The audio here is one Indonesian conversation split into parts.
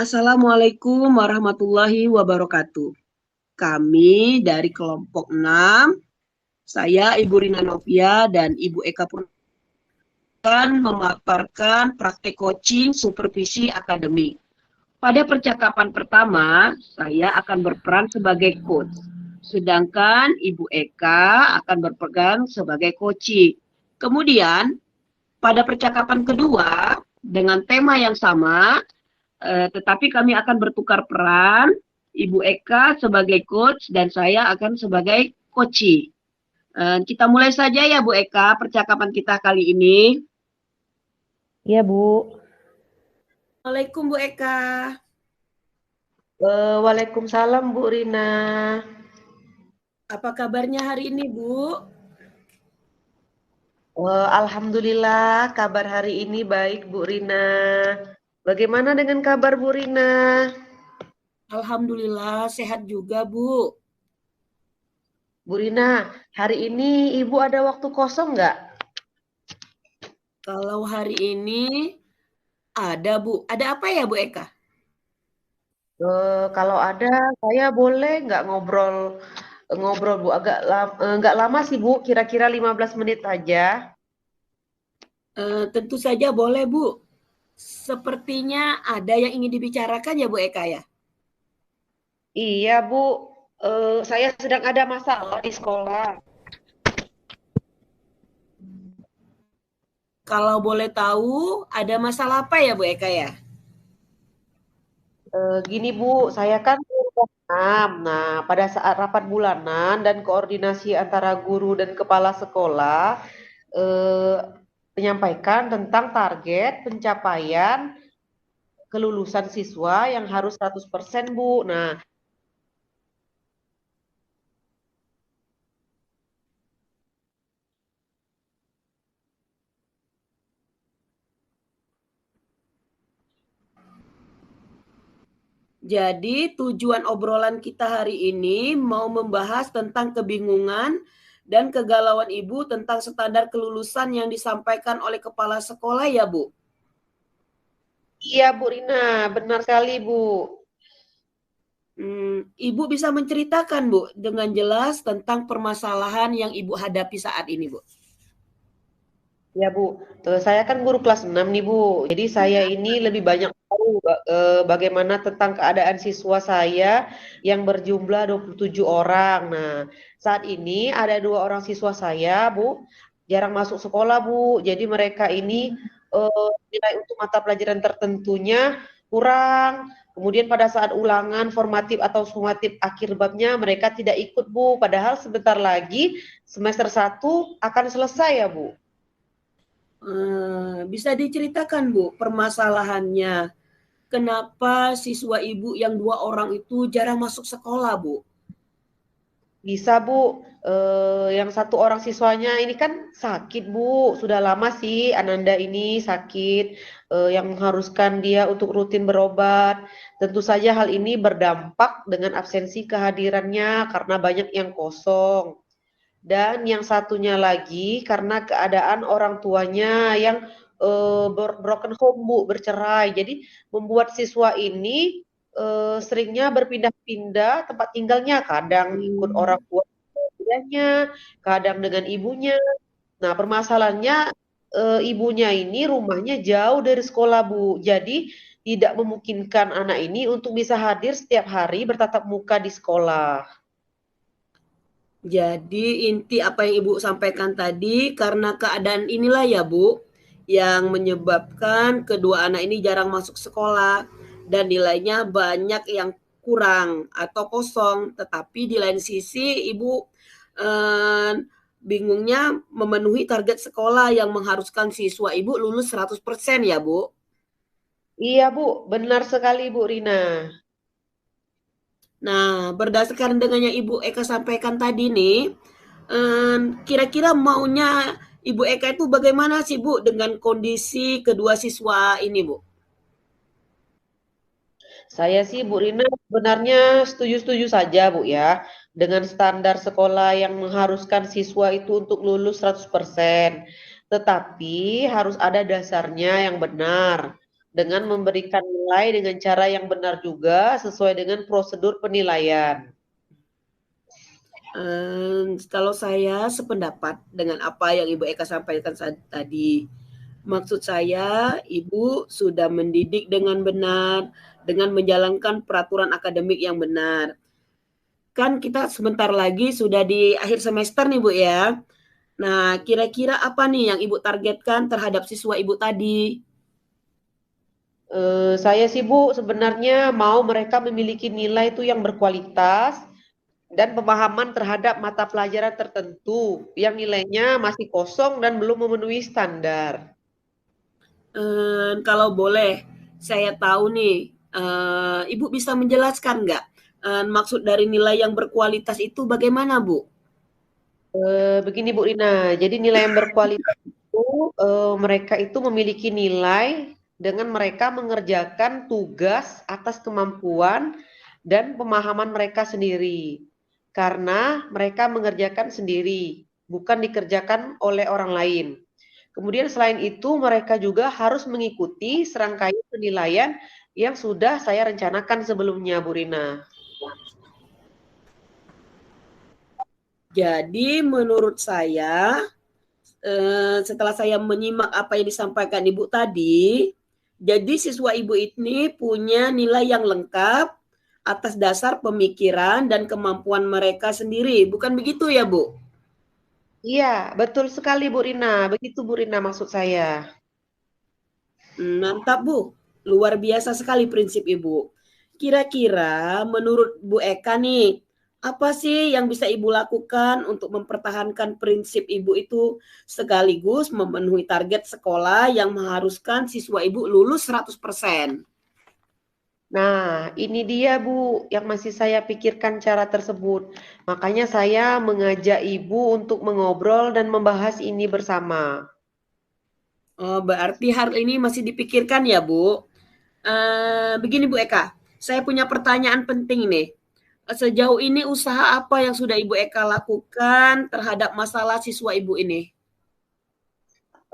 Assalamualaikum warahmatullahi wabarakatuh. Kami dari kelompok 6, saya Ibu Rina Novia dan Ibu Eka Purna akan memaparkan praktek coaching supervisi akademik. Pada percakapan pertama, saya akan berperan sebagai coach. Sedangkan Ibu Eka akan berperan sebagai coaching. Kemudian, pada percakapan kedua, dengan tema yang sama, tetapi kami akan bertukar peran. Ibu Eka sebagai coach dan saya akan sebagai coachee. Kita mulai saja ya Bu Eka percakapan kita kali ini. Iya, Bu. Assalamualaikum Bu Eka. Waalaikumsalam, Bu Rina. Apa kabarnya hari ini Bu? Alhamdulillah, kabar hari ini baik, Bu Rina. Bagaimana dengan kabar Bu Rina? Alhamdulillah sehat juga Bu. Bu Rina, hari ini Ibu ada waktu kosong nggak? Kalau hari ini ada Bu. Ada apa ya Bu Eka? Kalau ada, saya boleh nggak ngobrol ngobrol Bu? Nggak lama sih Bu, kira-kira 15 menit aja. Tentu saja boleh Bu. Sepertinya ada yang ingin dibicarakan ya Bu Eka ya? Iya Bu, saya sedang ada masalah di sekolah. Kalau boleh tahu ada masalah apa ya Bu Eka ya? Gini Bu, saya kan kelas 6. Nah, pada saat rapat bulanan dan koordinasi antara guru dan kepala sekolah eh, menyampaikan tentang target pencapaian kelulusan siswa yang harus 100% Bu. Nah, Jadi tujuan obrolan kita hari ini mau membahas tentang kebingungan dan kegalauan Ibu tentang standar kelulusan yang disampaikan oleh kepala sekolah ya Bu? iya Bu Rina, benar sekali Bu. Ibu bisa menceritakan Bu dengan jelas tentang permasalahan yang Ibu hadapi saat ini Bu? Ya Bu, saya kan guru kelas 6 nih Bu. Jadi saya ini lebih banyak tahu bagaimana tentang keadaan siswa saya yang berjumlah 27 orang. Nah, saat ini ada 2 orang siswa saya Bu, jarang masuk sekolah Bu. Jadi mereka ini nilai untuk mata pelajaran tertentunya kurang. Kemudian pada saat ulangan formatif atau sumatif akhir babnya mereka tidak ikut Bu. Padahal sebentar lagi semester 1 akan selesai ya Bu. Bisa diceritakan Bu permasalahannya? Kenapa siswa Ibu yang 2 orang itu jarang masuk sekolah Bu? Bisa Bu, yang 1 orang siswanya ini kan sakit Bu, sudah lama sih Ananda ini sakit, yang mengharuskan dia untuk rutin berobat. Tentu saja hal ini berdampak dengan absensi kehadirannya karena banyak yang kosong. Dan yang satunya lagi karena keadaan orang tuanya yang broken home Bu, bercerai. Jadi membuat siswa ini seringnya berpindah-pindah tempat tinggalnya, kadang ikut orang Hmm. tuanya, kadang dengan ibunya. Nah, permasalahannya ibunya ini rumahnya jauh dari sekolah Bu. Jadi tidak memungkinkan anak ini untuk bisa hadir setiap hari bertatap muka di sekolah. Jadi inti apa yang Ibu sampaikan tadi karena keadaan inilah ya Bu, yang menyebabkan kedua anak ini jarang masuk sekolah dan nilainya banyak yang kurang atau kosong. Tetapi di lain sisi Ibu eh, bingungnya memenuhi target sekolah yang mengharuskan siswa Ibu lulus 100% ya Bu. Iya Bu, benar sekali Bu Rina. Nah, berdasarkan dengan yang Ibu Eka sampaikan tadi nih, kira-kira maunya Ibu Eka itu bagaimana sih Bu dengan kondisi kedua siswa ini Bu? Saya sih Bu Rina sebenarnya setuju-setuju saja Bu ya dengan standar sekolah yang mengharuskan siswa itu untuk lulus 100%. Tetapi harus ada dasarnya yang benar. dengan memberikan nilai dengan cara yang benar juga sesuai dengan prosedur penilaian. Kalau saya sependapat dengan apa yang Ibu Eka sampaikan tadi. Maksud saya, Ibu sudah mendidik dengan benar, dengan menjalankan peraturan akademik yang benar. Kan kita sebentar lagi sudah di akhir semester nih Bu ya. Nah, kira-kira apa nih yang Ibu targetkan terhadap siswa Ibu tadi? Saya sih Bu sebenarnya mau mereka memiliki nilai itu yang berkualitas dan pemahaman terhadap mata pelajaran tertentu yang nilainya masih kosong dan belum memenuhi standar. Kalau boleh saya tahu nih, Ibu bisa menjelaskan nggak, maksud dari nilai yang berkualitas itu bagaimana, Bu? Begini Bu Rina, jadi nilai yang berkualitas itu mereka itu memiliki nilai dengan mereka mengerjakan tugas atas kemampuan dan pemahaman mereka sendiri. Karena mereka mengerjakan sendiri, bukan dikerjakan oleh orang lain. Kemudian selain itu mereka juga harus mengikuti serangkaian penilaian yang sudah saya rencanakan sebelumnya, Bu Rina. Jadi menurut saya, setelah saya menyimak apa yang disampaikan Ibu tadi, jadi siswa Ibu ini punya nilai yang lengkap atas dasar pemikiran dan kemampuan mereka sendiri, bukan begitu ya, Bu? Iya, betul sekali Bu Rina. Begitu Bu Rina maksud saya. Mantap, Bu. Luar biasa sekali prinsip Ibu. Kira-kira menurut Bu Eka nih, apa sih yang bisa Ibu lakukan untuk mempertahankan prinsip Ibu itu sekaligus memenuhi target sekolah yang mengharuskan siswa Ibu lulus 100%? Nah, ini dia Bu yang masih saya pikirkan cara tersebut. Makanya saya mengajak Ibu untuk mengobrol dan membahas ini bersama. Oh, berarti hal ini masih dipikirkan ya, Bu? Begini Bu Eka, saya punya pertanyaan penting nih. Sejauh ini usaha apa yang sudah Ibu Eka lakukan terhadap masalah siswa Ibu ini?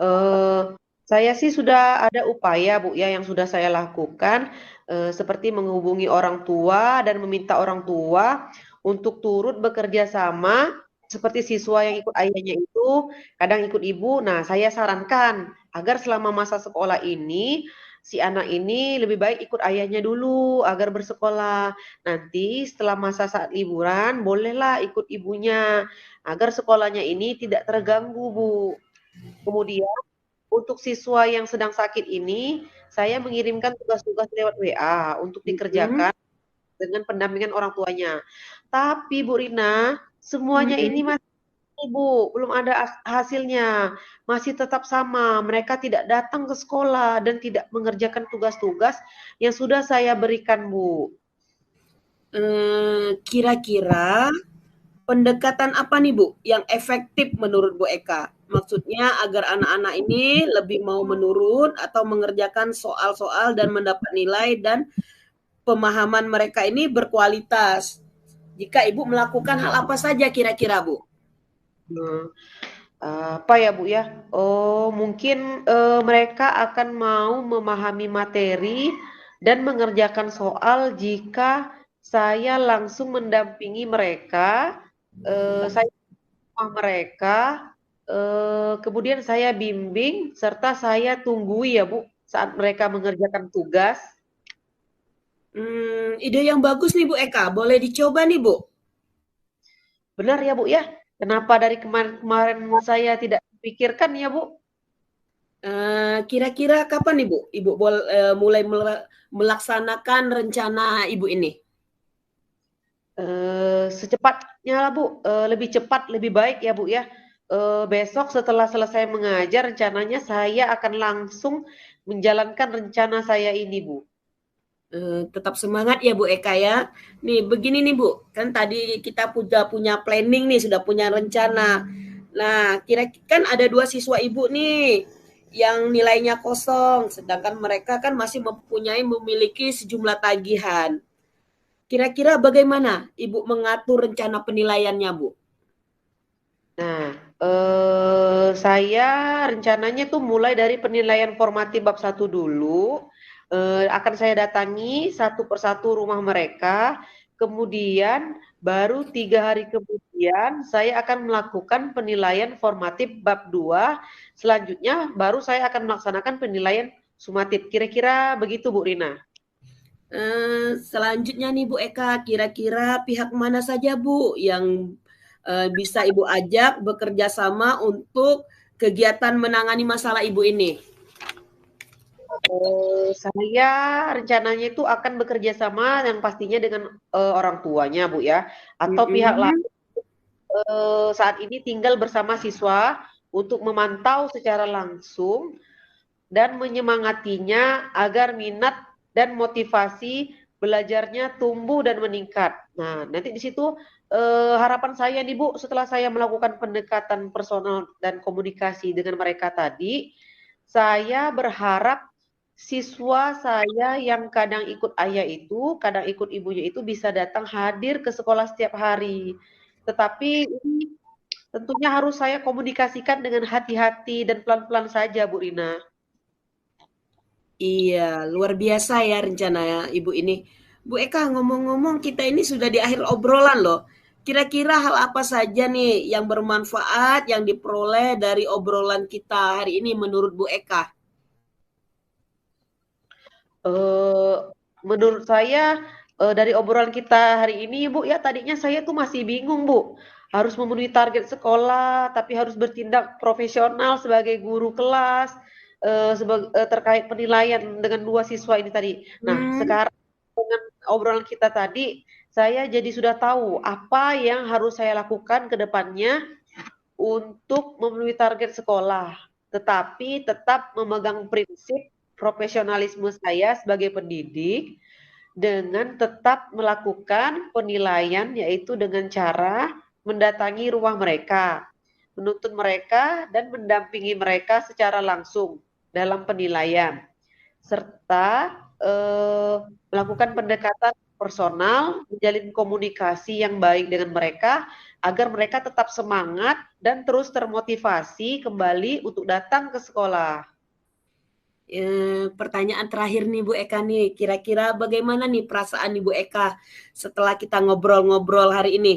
Eh, saya sih sudah ada upaya Bu ya yang sudah saya lakukan seperti menghubungi orang tua dan meminta orang tua untuk turut bekerja sama seperti siswa yang ikut ayahnya itu kadang ikut ibu. Nah, saya sarankan agar selama masa sekolah ini si anak ini lebih baik ikut ayahnya dulu agar bersekolah. Nanti setelah masa saat liburan bolehlah ikut ibunya agar sekolahnya ini tidak terganggu, Bu. Kemudian untuk siswa yang sedang sakit ini, saya mengirimkan tugas-tugas lewat WA untuk Mhm, dikerjakan dengan pendampingan orang tuanya. Tapi Bu Rina, semuanya ini mhm. masih Bu, belum ada hasilnya. Masih tetap sama, mereka tidak datang ke sekolah dan tidak mengerjakan tugas-tugas yang sudah saya berikan, Bu. Kira-kira pendekatan apa nih Bu yang efektif menurut Bu Eka? Maksudnya agar anak-anak ini lebih mau menurun atau mengerjakan soal-soal dan mendapat nilai dan pemahaman mereka ini berkualitas. Jika Ibu melakukan hal apa saja kira-kira Bu? Nah, apa ya Bu ya? Oh, mungkin mereka akan mau memahami materi dan mengerjakan soal jika saya langsung mendampingi mereka, saya rumah mereka, kemudian saya bimbing serta saya tunggui ya Bu saat mereka mengerjakan tugas. Ide yang bagus nih Bu Eka, boleh dicoba nih Bu. Benar ya Bu ya? Kenapa dari kemarin-kemarin saya tidak pikirkan ya Bu? Kira-kira kapan nih Bu, Ibu mulai melaksanakan rencana Ibu ini? Secepatnya lah Bu, lebih cepat lebih baik ya Bu ya. Besok setelah selesai mengajar rencananya saya akan langsung menjalankan rencana saya ini Bu. Tetap semangat ya Bu Eka ya. Nih begini nih Bu, kan tadi kita sudah punya planning nih, sudah punya rencana. Nah, kira kan ada 2 siswa Ibu nih yang nilainya kosong, sedangkan mereka kan masih memiliki sejumlah tagihan. Kira-kira bagaimana Ibu mengatur rencana penilaiannya Bu? Nah, saya rencananya tuh mulai dari penilaian formatif bab 1 dulu. Akan saya datangi satu persatu rumah mereka, kemudian baru 3 hari kemudian saya akan melakukan penilaian formatif bab 2. Selanjutnya baru saya akan melaksanakan penilaian sumatif. Kira-kira begitu, Bu Rina? Selanjutnya nih Bu Eka, kira-kira pihak mana saja Bu yang bisa Ibu ajak bekerja sama untuk kegiatan menangani masalah Ibu ini? Saya rencananya itu akan bekerja sama yang pastinya dengan orang tuanya, Bu ya, atau pihak lain Mhm. saat ini tinggal bersama siswa untuk memantau secara langsung dan menyemangatinya agar minat dan motivasi belajarnya tumbuh dan meningkat. Nah, nanti di situ harapan saya nih Bu, setelah saya melakukan pendekatan personal dan komunikasi dengan mereka tadi, saya berharap siswa saya yang kadang ikut ayah itu, kadang ikut ibunya itu bisa datang hadir ke sekolah setiap hari. Tetapi ini tentunya harus saya komunikasikan dengan hati-hati dan pelan-pelan saja, Bu Rina. Iya, luar biasa ya rencana Ibu ini. Bu Eka, ngomong-ngomong kita ini sudah di akhir obrolan loh. Kira-kira hal apa saja nih yang bermanfaat yang diperoleh dari obrolan kita hari ini menurut Bu Eka? Eee, menurut saya, dari obrolan kita hari ini, Bu, ya tadinya saya tuh masih bingung, Bu, harus memenuhi target sekolah, tapi harus bertindak profesional sebagai guru kelas, terkait penilaian dengan 2 siswa ini tadi. Nah, Hmm. sekarang dengan obrolan kita tadi, saya jadi sudah tahu apa yang harus saya lakukan ke depannya untuk memenuhi target sekolah, tetapi tetap memegang prinsip profesionalisme saya sebagai pendidik dengan tetap melakukan penilaian, yaitu dengan cara mendatangi rumah mereka, menuntut mereka dan mendampingi mereka secara langsung dalam penilaian, serta melakukan pendekatan personal, menjalin komunikasi yang baik dengan mereka agar mereka tetap semangat dan terus termotivasi kembali untuk datang ke sekolah. Pertanyaan terakhir nih Bu Eka nih, kira-kira bagaimana nih perasaan Ibu Eka setelah kita ngobrol-ngobrol hari ini?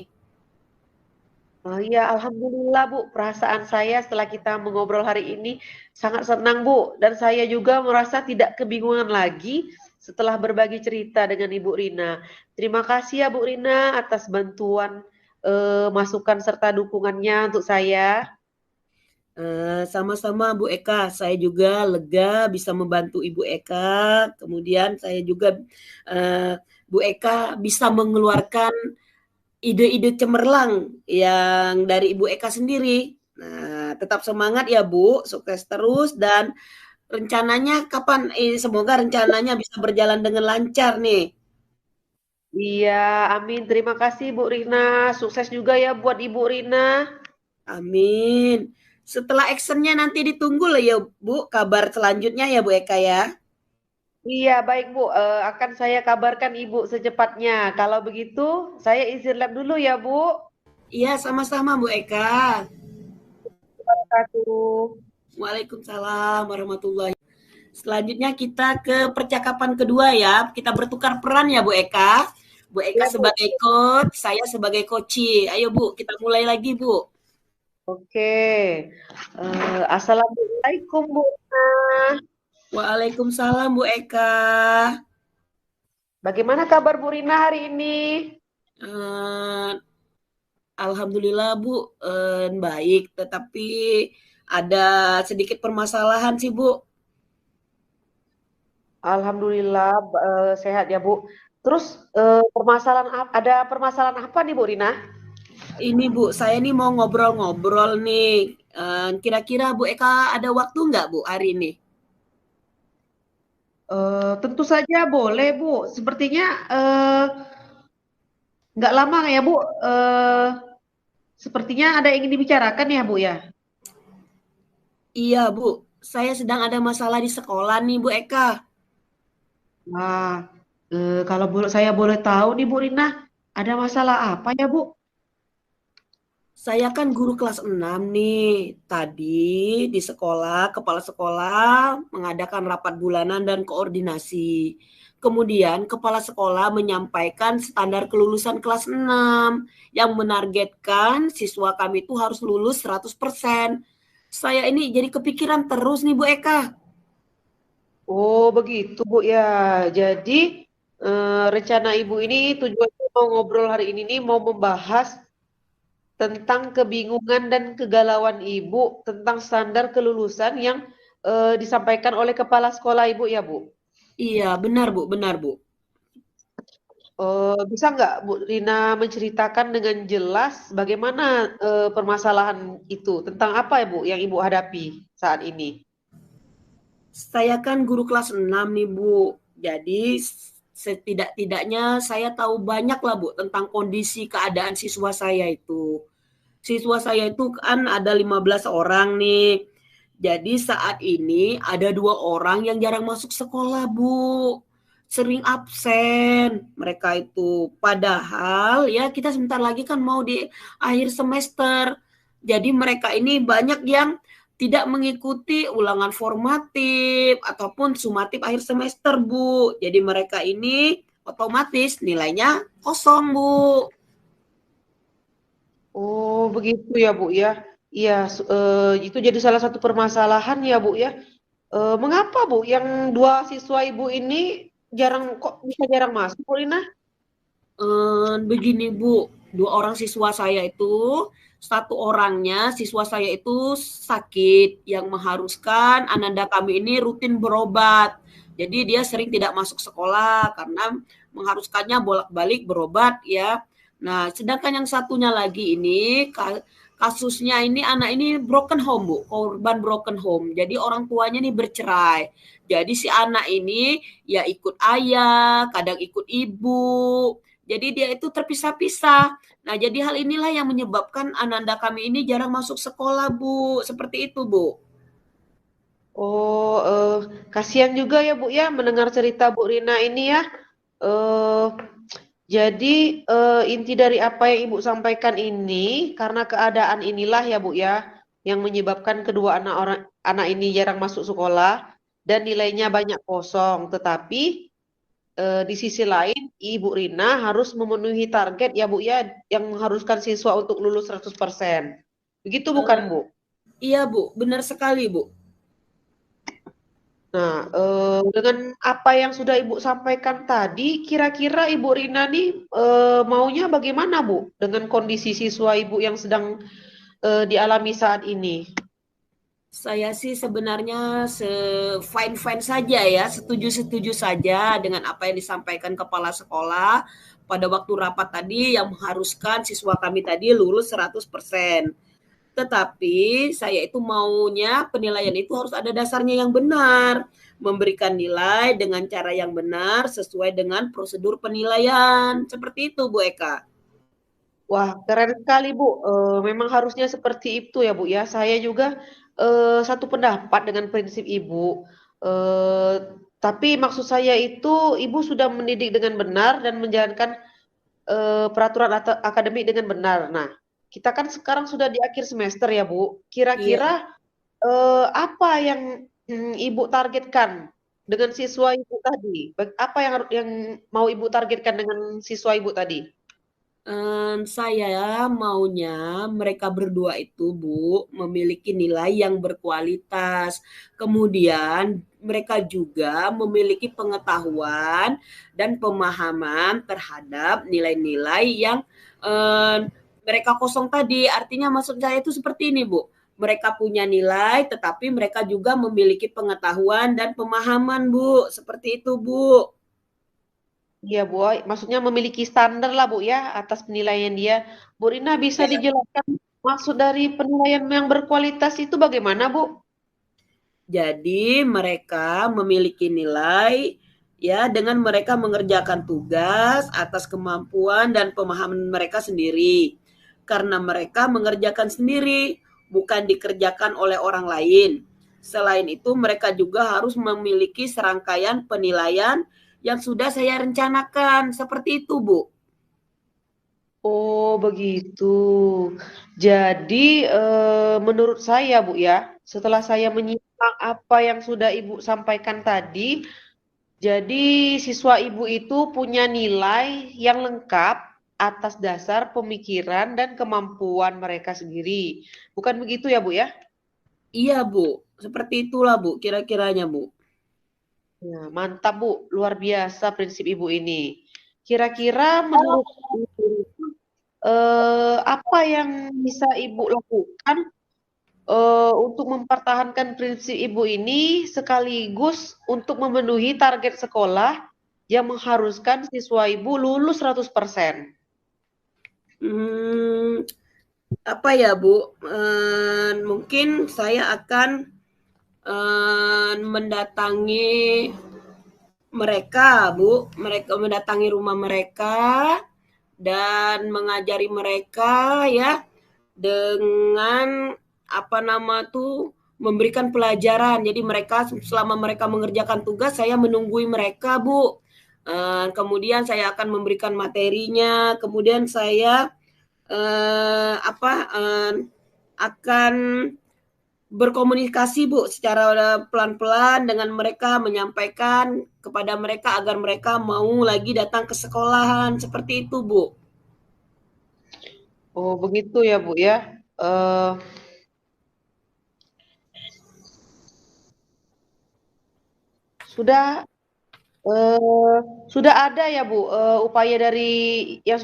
Oh iya, alhamdulillah Bu, perasaan saya setelah kita mengobrol hari ini sangat senang Bu, dan saya juga merasa tidak kebingungan lagi setelah berbagi cerita dengan Ibu Rina. Terima kasih ya Bu Rina atas bantuan, masukan serta dukungannya untuk saya. Sama-sama Bu Eka, saya juga lega bisa membantu Ibu Eka, kemudian saya juga, Bu Eka bisa mengeluarkan ide-ide cemerlang yang dari Ibu Eka sendiri. Nah, tetap semangat ya Bu, sukses terus dan rencananya kapan semoga rencananya bisa berjalan dengan lancar nih. Iya, amin. Terima kasih Bu Rina. Sukses juga ya buat Ibu Rina. Amin. Setelah actionnya nanti ditunggu lah ya Bu, kabar selanjutnya ya Bu Eka ya. Iya, baik Bu. Akan saya kabarkan Ibu secepatnya. Kalau begitu, saya izin lab dulu ya Bu. Iya, sama-sama Bu Eka. Wabarakatuh. Waalaikumsalam warahmatullahi. Selanjutnya kita ke percakapan kedua ya. Kita bertukar peran ya Bu Eka. Bu Eka Ya Bu. sebagai coach, saya sebagai coach. Ayo Bu, kita mulai lagi Bu. Oke. Assalamualaikum Bu. Waalaikumsalam Bu Eka. Bagaimana kabar Bu Rina hari ini? Eh, Alhamdulillah Bu, baik. Tetapi ada sedikit permasalahan sih Bu. Alhamdulillah sehat ya Bu. Terus ada permasalahan apa nih Bu Rina? Ini Bu, saya nih mau ngobrol-ngobrol nih. Kira-kira Bu Eka ada waktu nggak Bu hari ini? Tentu saja boleh Bu. Sepertinya nggak lama ya Bu. Sepertinya ada yang ingin dibicarakan ya Bu ya. Iya Bu, saya sedang ada masalah di sekolah nih Bu Eka. Wah, kalau saya boleh tahu nih Bu Rina, ada masalah apa ya Bu? Saya kan guru kelas 6 nih. Tadi di sekolah, kepala sekolah mengadakan rapat bulanan dan koordinasi. Kemudian kepala sekolah menyampaikan standar kelulusan kelas 6 yang menargetkan siswa kami itu harus lulus 100%. Saya ini jadi kepikiran terus nih Bu Eka. Oh, begitu, Bu ya. Jadi, rencana Ibu ini tujuannya mau ngobrol hari ini nih mau membahas tentang kebingungan dan kegalauan Ibu tentang standar kelulusan yang disampaikan oleh kepala sekolah Ibu ya, Bu. Iya, benar Bu, benar Bu. Bisa nggak Bu Rina menceritakan dengan jelas bagaimana permasalahan itu? Tentang apa ya, Bu, yang Ibu hadapi saat ini? Saya kan guru kelas 6 nih Bu. Jadi setidak-tidaknya saya tahu banyak lah Bu tentang kondisi keadaan siswa saya itu. Siswa saya itu kan ada 15 orang nih. Jadi saat ini ada 2 orang yang jarang masuk sekolah Bu. Sering absen mereka itu. Padahal ya kita sebentar lagi kan mau di akhir semester. Jadi mereka ini banyak yang tidak mengikuti ulangan formatif ataupun sumatif akhir semester, Bu. Jadi mereka ini otomatis nilainya kosong, Bu. Oh, begitu ya, Bu ya. Iya, itu jadi salah satu permasalahan ya, Bu ya. Mengapa, Bu, yang dua siswa Ibu ini kok bisa jarang masuk, Bu Rina? Begini Bu, 2 orang siswa saya itu, satu orangnya siswa saya itu sakit yang mengharuskan ananda kami ini rutin berobat. Jadi dia sering tidak masuk sekolah karena mengharuskannya bolak-balik berobat ya. Nah, sedangkan yang satunya lagi ini kasusnya ini anak ini broken home Bu, korban broken home. Jadi orang tuanya ini bercerai. Jadi si anak ini ya ikut ayah, kadang ikut ibu, jadi dia itu terpisah-pisah. Nah, jadi hal inilah yang menyebabkan ananda kami ini jarang masuk sekolah, Bu. Seperti itu, Bu. Oh, kasihan juga ya, Bu ya, mendengar cerita Bu Rina ini ya. Eh, jadi inti dari apa yang Ibu sampaikan ini karena keadaan inilah ya, Bu ya, yang menyebabkan kedua anak ini jarang masuk sekolah dan nilainya banyak kosong. Tetapi di sisi lain, Ibu Rina harus memenuhi target ya, Bu ya, yang mengharuskan siswa untuk lulus 100%. Begitu bukan, Eh, Bu? iya, Bu. Benar sekali, Bu. Nah, dengan apa yang sudah Ibu sampaikan tadi, kira-kira Ibu Rina nih maunya bagaimana, Bu, dengan kondisi siswa Ibu yang sedang dialami saat ini? Saya sih sebenarnya fine-fine saja ya, setuju-setuju saja dengan apa yang disampaikan kepala sekolah pada waktu rapat tadi yang mengharuskan siswa kami tadi lulus 100%. Tetapi saya itu maunya penilaian itu harus ada dasarnya yang benar. Memberikan nilai dengan cara yang benar sesuai dengan prosedur penilaian. Seperti itu, Bu Eka. Wah, keren sekali, Bu. Memang harusnya seperti itu ya, Bu ya. Saya juga satu pendapat dengan prinsip Ibu. Eh, tapi maksud saya itu Ibu sudah mendidik dengan benar dan menjalankan peraturan akademik dengan benar. Nah, kita kan sekarang sudah di akhir semester ya, Bu. Iya. Kira-kira apa yang Ibu targetkan dengan siswa Ibu tadi? Apa yang mau Ibu targetkan dengan siswa Ibu tadi? Saya maunya mereka berdua itu, Bu, memiliki nilai yang berkualitas. Kemudian mereka juga memiliki pengetahuan dan pemahaman terhadap nilai-nilai yang mereka kosong tadi. Artinya maksud saya itu seperti ini, Bu. Mereka punya nilai, tetapi mereka juga memiliki pengetahuan dan pemahaman, Bu. Seperti itu, Bu. Iya, Bu. Maksudnya memiliki standar lah, Bu ya, atas penilaian dia. Bu Rina bisa Ya. dijelaskan maksud dari penilaian yang berkualitas itu bagaimana, Bu? Jadi mereka memiliki nilai ya dengan mereka mengerjakan tugas atas kemampuan dan pemahaman mereka sendiri. Karena mereka mengerjakan sendiri, bukan dikerjakan oleh orang lain. Selain itu, mereka juga harus memiliki serangkaian penilaian yang sudah saya rencanakan. Seperti itu, Bu. Oh, begitu. Jadi, menurut saya, Bu, ya, setelah saya menyimak apa yang sudah Ibu sampaikan tadi, jadi siswa Ibu itu punya nilai yang lengkap atas dasar pemikiran dan kemampuan mereka sendiri. Bukan begitu ya, Bu, ya? Iya, Bu. Seperti itulah, Bu, kira-kiranya, Bu. Ya, mantap, Bu. Luar biasa prinsip Ibu ini. Kira-kira menurut Ibu, apa yang bisa Ibu lakukan untuk mempertahankan prinsip Ibu ini sekaligus untuk memenuhi target sekolah yang mengharuskan siswa Ibu lulus 100%. Hmm, apa ya, Bu? Mungkin saya akan mendatangi mereka, Bu. Mereka mendatangi rumah mereka dan mengajari mereka ya dengan apa nama tuh memberikan pelajaran. Jadi mereka selama mereka mengerjakan tugas saya menunggui mereka, Bu. Kemudian saya akan memberikan materinya, kemudian saya akan berkomunikasi, Bu, secara pelan-pelan dengan mereka, menyampaikan kepada mereka agar mereka mau lagi datang ke sekolahan, seperti itu, Bu. Oh, begitu ya, Bu ya. Eh, sudah eh, sudah ada ya, Bu, upaya dari yang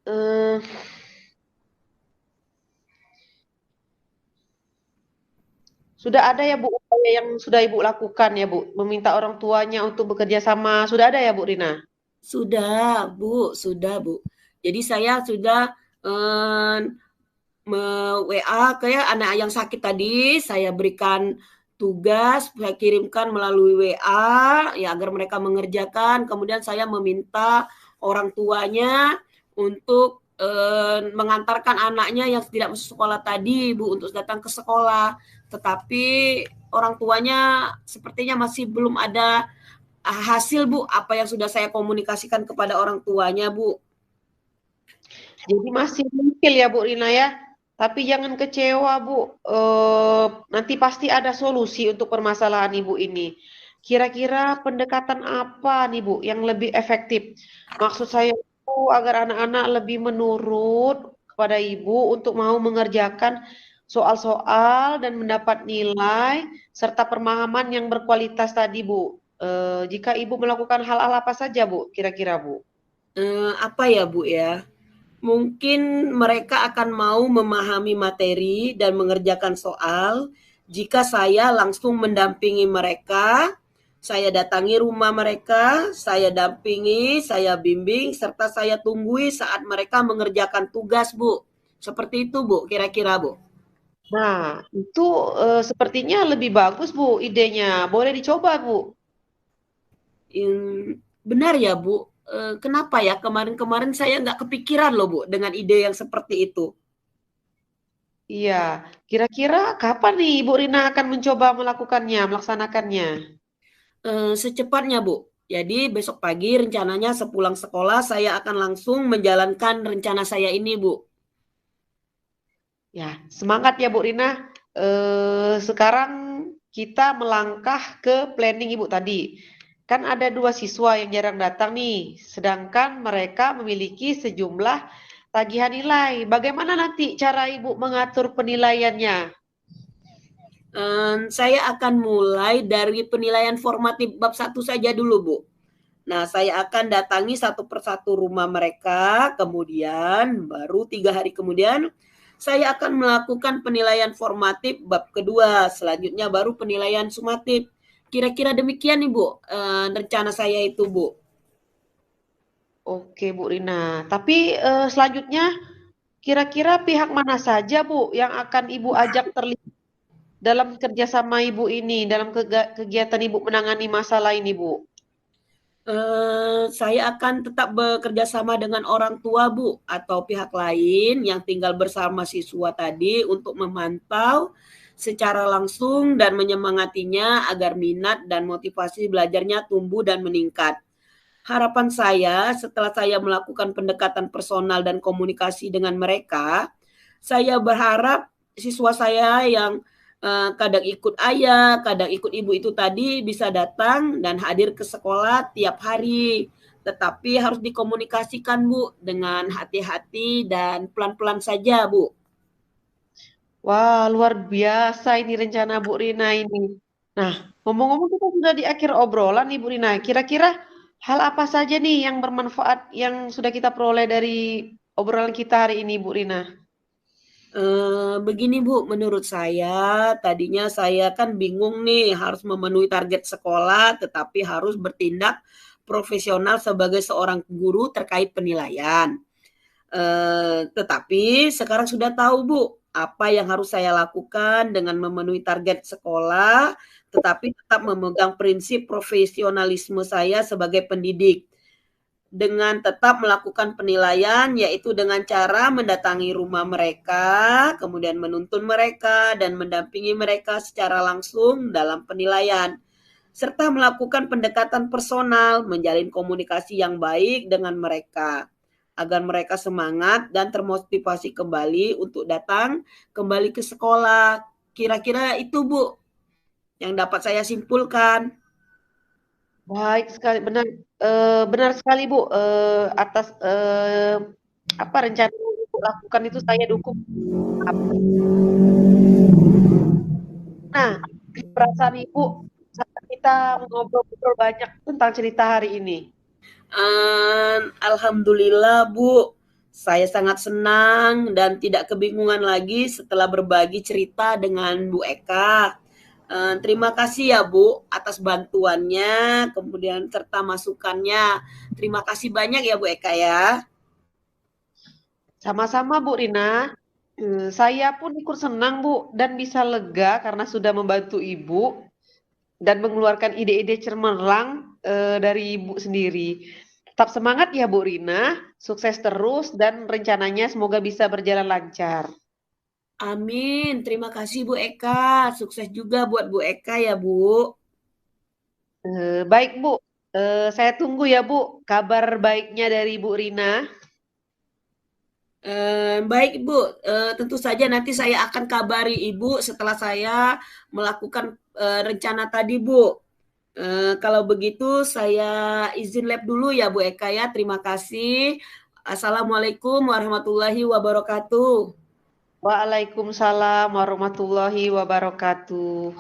eh, sudah ada ya, Bu, upaya yang sudah Ibu lakukan ya, Bu, meminta orang tuanya untuk bekerja sama. Sudah ada ya, Bu Rina? Sudah, Bu, sudah, Bu. Jadi saya sudah eh, WA ke anak yang sakit tadi, saya berikan tugas, saya kirimkan melalui WA ya agar mereka mengerjakan. Kemudian saya meminta orang tuanya untuk mengantarkan anaknya yang tidak masuk sekolah tadi, Bu, untuk datang ke sekolah. Tetapi orang tuanya sepertinya masih belum ada hasil, Bu, apa yang sudah saya komunikasikan kepada orang tuanya, Bu. Jadi masih mungkin ya, Bu Rina ya. Tapi jangan kecewa, Bu. Nanti pasti ada solusi untuk permasalahan Ibu ini. Kira-kira pendekatan apa nih, Bu, yang lebih efektif? Maksud saya itu agar anak-anak lebih menurut kepada Ibu untuk mau mengerjakan soal-soal dan mendapat nilai serta pemahaman yang berkualitas tadi, Bu. Jika Ibu melakukan hal-hal apa saja, Bu? Kira-kira, Bu? Apa ya, Bu, ya? Mungkin mereka akan mau memahami materi dan mengerjakan soal jika saya langsung mendampingi mereka, saya datangi rumah mereka, saya dampingi, saya bimbing, serta saya tunggui saat mereka mengerjakan tugas, Bu. Seperti itu, Bu, kira-kira, Bu. Nah, itu sepertinya lebih bagus, Bu, idenya. Boleh dicoba, Bu. Benar ya, Bu. Kenapa ya kemarin-kemarin saya nggak kepikiran loh, Bu, dengan ide yang seperti itu. Iya, kira-kira kapan nih Ibu Rina akan mencoba melakukannya, melaksanakannya? Secepatnya, Bu. Jadi besok pagi rencananya sepulang sekolah saya akan langsung menjalankan rencana saya ini, Bu. Ya, semangat ya Bu Rina. Sekarang kita melangkah ke planning Ibu tadi. Kan ada dua siswa yang jarang datang nih, sedangkan mereka memiliki sejumlah tagihan nilai. Bagaimana nanti cara Ibu mengatur penilaiannya? Saya akan mulai dari penilaian formatif bab 1 saja dulu, Bu. Nah, saya akan datangi satu persatu rumah mereka, kemudian baru 3 hari kemudian saya akan melakukan penilaian formatif bab kedua, selanjutnya baru penilaian sumatif. Kira-kira demikian nih, Bu, rencana saya itu, Bu. Oke Bu Rina, tapi selanjutnya kira-kira pihak mana saja Bu yang akan Ibu ajak terlibat dalam kerjasama Ibu ini, dalam kegiatan Ibu menangani masalah ini Bu? Saya akan tetap bekerja sama dengan orang tua, Bu, atau pihak lain yang tinggal bersama siswa tadi untuk memantau secara langsung dan menyemangatinya agar minat dan motivasi belajarnya tumbuh dan meningkat. harapan saya setelah saya melakukan pendekatan personal dan komunikasi dengan mereka, saya berharap siswa saya yang kadang ikut ayah, kadang ikut ibu itu tadi bisa datang dan hadir ke sekolah tiap hari. Tetapi harus dikomunikasikan Bu dengan hati-hati dan pelan-pelan saja Bu. Wah, luar biasa ini rencana Bu Rina ini. Nah, ngomong-ngomong kita sudah di akhir obrolan nih Bu Rina. Kira-kira hal apa saja nih yang bermanfaat yang sudah kita peroleh dari obrolan kita hari ini Bu Rina? Begini Bu, menurut saya tadinya saya kan bingung nih harus memenuhi target sekolah, tetapi harus bertindak profesional sebagai seorang guru terkait penilaian. Tetapi sekarang sudah tahu Bu, apa yang harus saya lakukan dengan memenuhi target sekolah, tetapi tetap memegang prinsip profesionalisme saya sebagai pendidik. Dengan tetap melakukan penilaian, yaitu dengan cara mendatangi rumah mereka, kemudian menuntun mereka, dan mendampingi mereka secara langsung dalam penilaian, serta melakukan pendekatan personal, menjalin komunikasi yang baik dengan mereka, agar mereka semangat dan termotivasi kembali untuk datang kembali ke sekolah. Kira-kira itu Bu, yang dapat saya simpulkan. Baik sekali, benar, benar sekali Bu. Atas apa rencana yang Ibu lakukan itu saya dukung. Nah, perasaan Ibu saat kita ngobrol-ngobrol banyak tentang cerita hari ini. Alhamdulillah Bu, saya sangat senang dan tidak kebingungan lagi setelah berbagi cerita dengan Bu Eka. Terima kasih ya Bu atas bantuannya, kemudian serta masukannya. Terima kasih banyak ya Bu Eka ya. Sama-sama Bu Rina. Saya pun ikut senang Bu dan bisa lega karena sudah membantu Ibu dan mengeluarkan ide-ide cemerlang dari Ibu sendiri. Tetap semangat ya Bu Rina, sukses terus dan rencananya semoga bisa berjalan lancar. Amin. Terima kasih Bu Eka. Sukses juga buat Bu Eka ya Bu. Baik Bu, saya tunggu ya Bu kabar baiknya dari Bu Rina. Baik Ibu, tentu saja nanti saya akan kabari Ibu setelah saya melakukan rencana tadi Bu. Kalau begitu saya izin lab dulu ya Bu Eka ya. Terima kasih. Assalamualaikum warahmatullahi wabarakatuh. Waalaikumsalam warahmatullahi wabarakatuh.